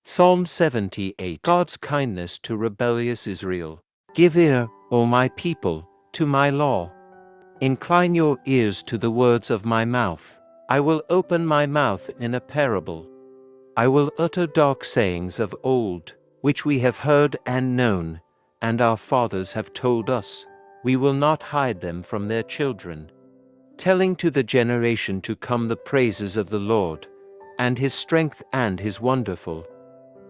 Psalm 78. God's kindness to rebellious Israel. Give ear, O my people, to my law. Incline your ears to the words of my mouth. I will open my mouth in a parable. I will utter dark sayings of old, which we have heard and known, and our fathers have told us. We will not hide them from their children, telling to the generation to come the praises of the Lord, and his strength and his wonderful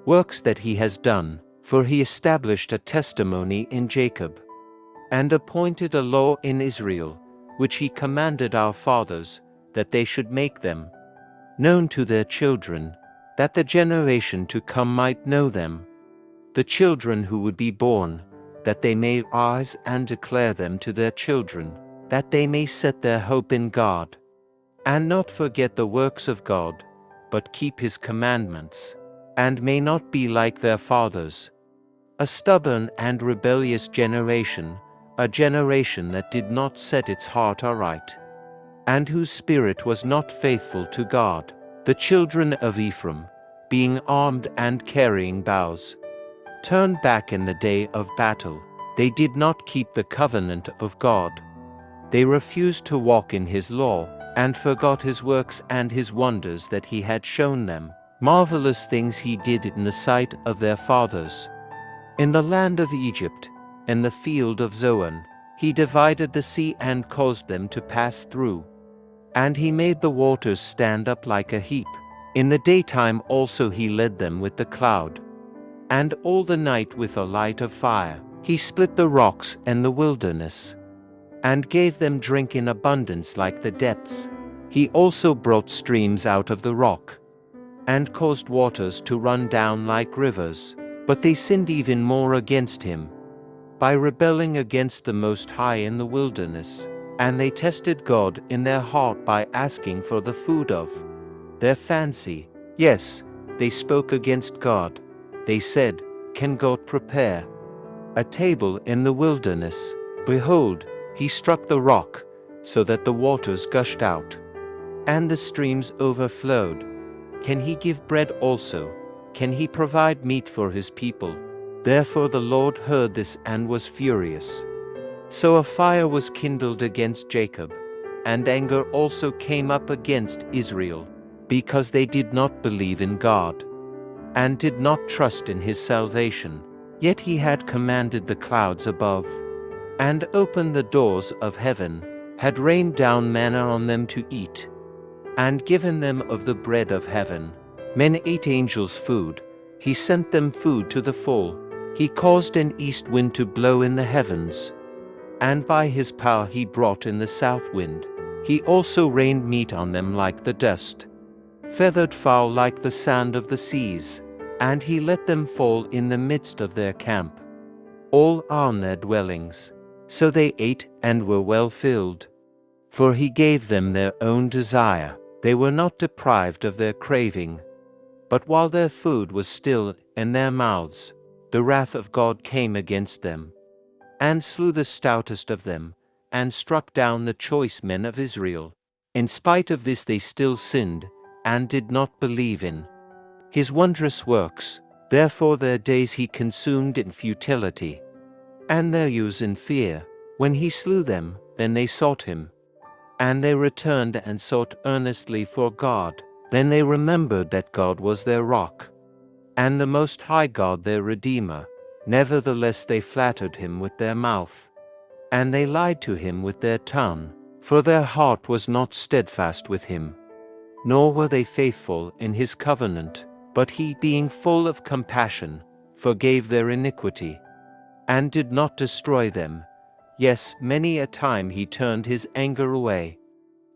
works that he has done, for he established a testimony in Jacob, and appointed a law in Israel, which he commanded our fathers, that they should make them known to their children, that the generation to come might know them, the children who would be born, that they may rise and declare them to their children, that they may set their hope in God, and not forget the works of God, but keep his commandments, and may not be like their fathers, a stubborn and rebellious generation, a generation that did not set its heart aright, and whose spirit was not faithful to God. The children of Ephraim, being armed and carrying bows, turned back in the day of battle. They did not keep the covenant of God. They refused to walk in his law, and forgot his works and his wonders that he had shown them, marvelous things he did in the sight of their fathers. In the land of Egypt, in the field of Zoan, he divided the sea and caused them to pass through. And he made the waters stand up like a heap. In the daytime also he led them with the cloud, and all the night with a light of fire. He split the rocks in the wilderness, and gave them drink in abundance like the depths. He also brought streams out of the rock, and caused waters to run down like rivers. But they sinned even more against him, by rebelling against the Most High in the wilderness. And they tested God in their heart by asking for the food of their fancy. Yes, they spoke against God. They said, "Can God prepare a table in the wilderness?" Behold, he struck the rock, so that the waters gushed out, and the streams overflowed. Can he give bread also? Can he provide meat for his people? Therefore the Lord heard this and was furious. So a fire was kindled against Jacob, and anger also came up against Israel, because they did not believe in God, and did not trust in his salvation. Yet he had commanded the clouds above, and opened the doors of heaven, had rained down manna on them to eat, and given them of the bread of heaven. Men ate angels' food. He sent them food to the full. He caused an east wind to blow in the heavens, and by his power he brought in the south wind. He also rained meat on them like the dust, feathered fowl like the sand of the seas, and he let them fall in the midst of their camp, all on their dwellings. So they ate and were well filled. For he gave them their own desire. They were not deprived of their craving. But while their food was still in their mouths, the wrath of God came against them, and slew the stoutest of them, and struck down the choice men of Israel. In spite of this they still sinned, and did not believe in his wondrous works. Therefore their days he consumed in futility, and their years in fear. When he slew them, then they sought him, and they returned and sought earnestly for God. Then they remembered that God was their rock, and the Most High God their Redeemer. Nevertheless they flattered him with their mouth, and they lied to him with their tongue, for their heart was not steadfast with him, nor were they faithful in his covenant. But he, being full of compassion, forgave their iniquity, and did not destroy them. Yes, many a time he turned his anger away,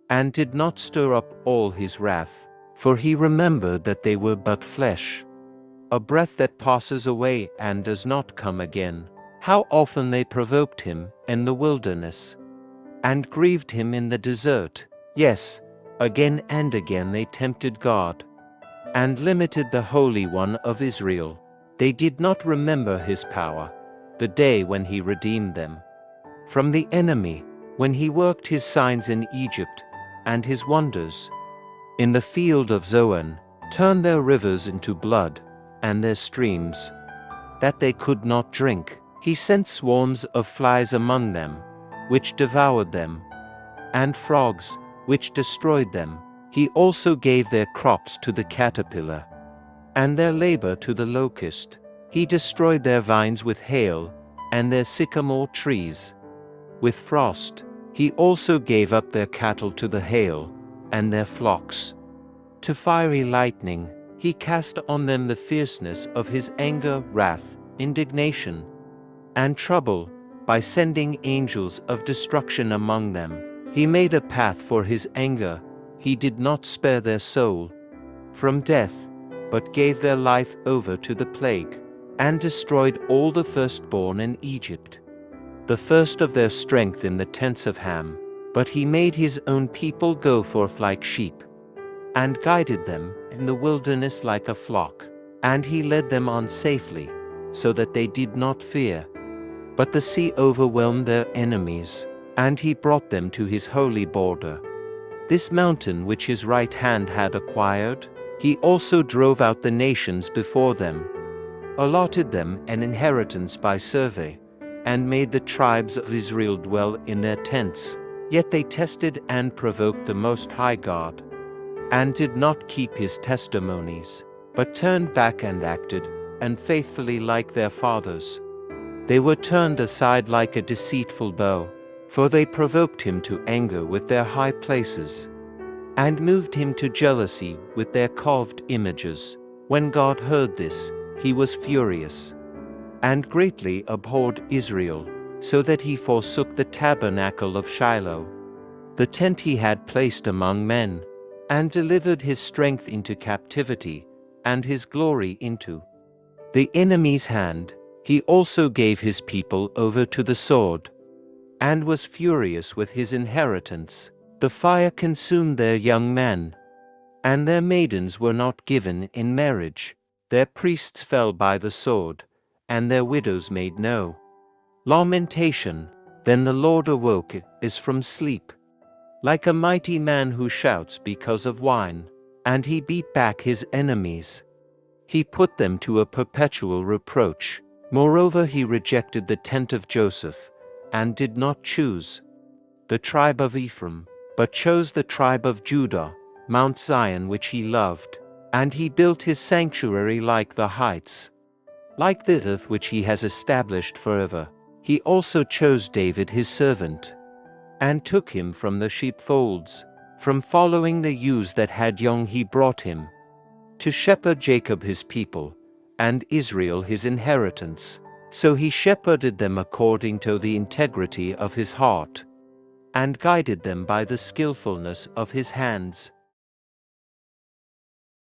and did not stir up all his wrath. For he remembered that they were but flesh, a breath that passes away and does not come again. How often they provoked him in the wilderness, and grieved him in the desert. Yes, again and again they tempted God, and limited the Holy One of Israel. They did not remember his power, the day when he redeemed them from the enemy, when he worked his signs in Egypt, and his wonders in the field of Zoan, turned their rivers into blood, and their streams, that they could not drink. He sent swarms of flies among them, which devoured them, and frogs, which destroyed them. He also gave their crops to the caterpillar, and their labor to the locust. He destroyed their vines with hail, and their sycamore trees with frost. He also gave up their cattle to the hail, and their flocks to fiery lightning. He cast on them the fierceness of his anger, wrath, indignation, and trouble, by sending angels of destruction among them. He made a path for his anger. He did not spare their soul from death, but gave their life over to the plague, and destroyed all the firstborn in Egypt, the first of their strength in the tents of Ham. But he made his own people go forth like sheep, and guided them in the wilderness like a flock. And he led them on safely, so that they did not fear. But the sea overwhelmed their enemies, and he brought them to his holy border, this mountain which his right hand had acquired. He also drove out the nations before them, allotted them an inheritance by survey, and made the tribes of Israel dwell in their tents. Yet they tested and provoked the Most High God, and did not keep his testimonies, but turned back and acted unfaithfully like their fathers. They were turned aside like a deceitful bow, for they provoked him to anger with their high places, and moved him to jealousy with their carved images. When God heard this, he was furious, and greatly abhorred Israel, so that he forsook the tabernacle of Shiloh, the tent he had placed among men, and delivered his strength into captivity, and his glory into the enemy's hand. He also gave his people over to the sword, and was furious with his inheritance. The fire consumed their young men, and their maidens were not given in marriage. Their priests fell by the sword, and their widows made no lamentation. Then the Lord awoke as from sleep, like a mighty man who shouts because of wine, and he beat back his enemies. He put them to a perpetual reproach. Moreover, he rejected the tent of Joseph, and did not choose the tribe of Ephraim, but chose the tribe of Judah, Mount Zion which he loved. And he built his sanctuary like the heights, like the earth which he has established forever. He also chose David his servant, and took him from the sheepfolds. From following the ewes that had young he brought him, to shepherd Jacob his people, and Israel his inheritance. So he shepherded them according to the integrity of his heart, and guided them by the skillfulness of his hands.